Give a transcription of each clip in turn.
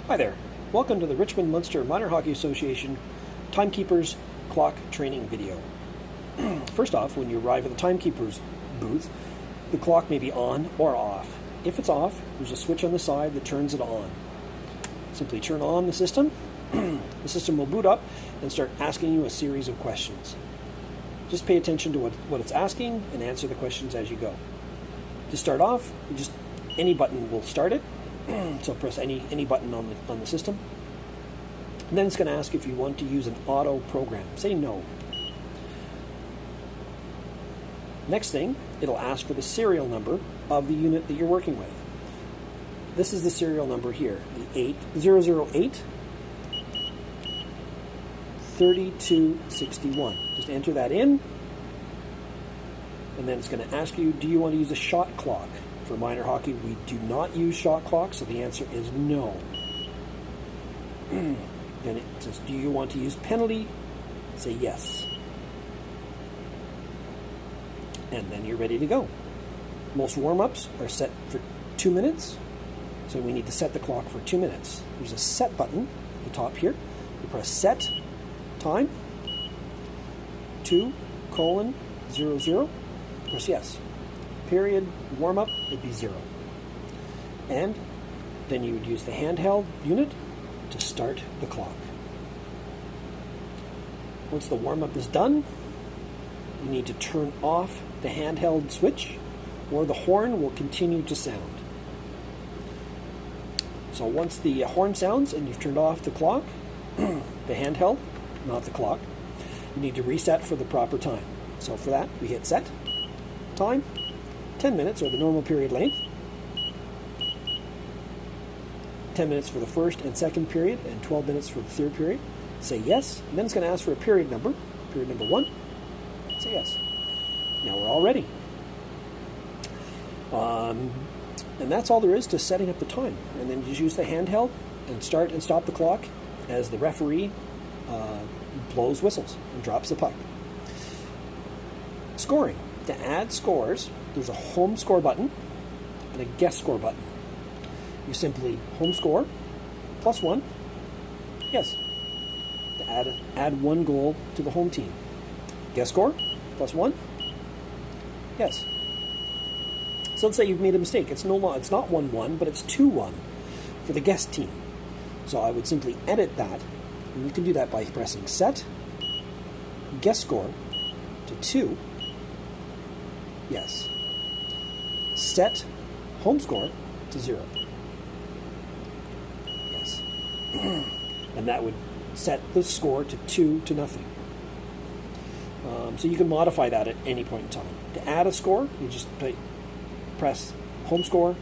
Hi there. Welcome to the Richmond-Munster Minor Hockey Association Timekeepers Clock Training video. First off, when you arrive at the timekeepers booth, the clock may be on or off. If it's off, there's a switch on the side that turns it on. Simply turn on the system. The system will boot up and start asking you a series of questions. Just pay attention to what it's asking and answer the questions as you go. To start off, just any button will start it. So press any button on the system. And then it's going to ask if you want to use an auto program. Say no. Next thing, it'll ask for the serial number of the unit that you're working with. This is the serial number here, the 008 3261. Just enter that in, and then it's going to ask you, do you want to use a shot clock? For minor hockey, we do not use shot clocks, so the answer is no. Then it says, do you want to use penalty? Say yes. And then you're ready to go. Most warm-ups are set for 2 minutes, so we need to set the clock for 2 minutes. There's a set button at the top here. You press set time 2:00. Press yes. Period, warm-up, it'd be 0. And then you would use the handheld unit to start the clock. Once the warm-up is done, you need to turn off the handheld switch or the horn will continue to sound. So once the horn sounds and you've turned off the clock, the handheld, not the clock, you need to reset for the proper time. So for that, we hit set, time, 10 minutes, or the normal period length. 10 minutes for the first and second period, and 12 minutes for the third period. Say yes, and then it's going to ask for a period number 1. Say yes. Now we're all ready. And that's all there is to setting up the time. And then you just use the handheld and start and stop the clock as the referee blows whistles and drops the puck. Scoring. To add scores, there's a home score button and a guest score button. You simply home score +1, yes, to add 1 goal to the home team. Guest score +1, yes. So let's say you've made a mistake. It's not 1-1, but it's 2-1 for the guest team. So I would simply edit that, and you can do that by pressing set, guest score to 2. Yes. Set home score to 0. Yes. And that would set the score to 2-0. So you can modify that at any point in time. To add a score, you just press home score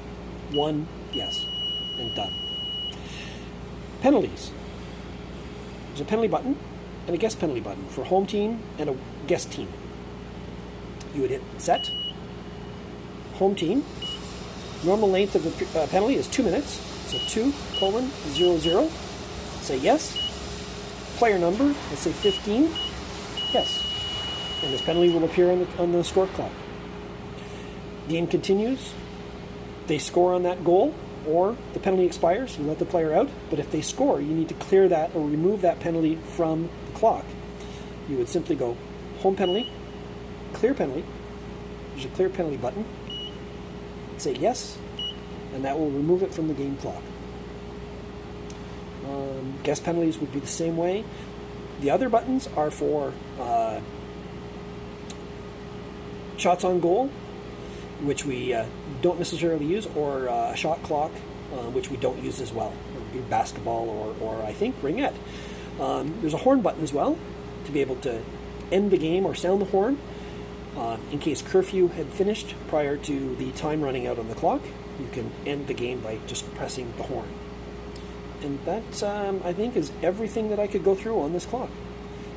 1, yes, and done. Penalties. There's a penalty button and a guest penalty button for home team and a guest team. You would hit set, home team. Normal length of the penalty is 2 minutes, so 2:00. Say yes. Player number, let's say 15. Yes. And this penalty will appear on the score clock. Game continues. They score on that goal, or the penalty expires. You let the player out. But if they score, you need to clear that or remove that penalty from the clock. You would simply go home penalty, clear penalty. There's a clear penalty button. Say yes, and that will remove it from the game clock. Guest penalties would be the same way. The other buttons are for shots on goal, which we don't necessarily use, or a shot clock, which we don't use as well. It would be basketball or I think ringette. There's a horn button as well to be able to end the game or sound the horn. In case curfew had finished prior to the time running out on the clock, you can end the game by just pressing the horn. And that, I think, is everything that I could go through on this clock.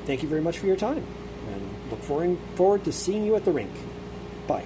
Thank you very much for your time, and look forward to seeing you at the rink. Bye.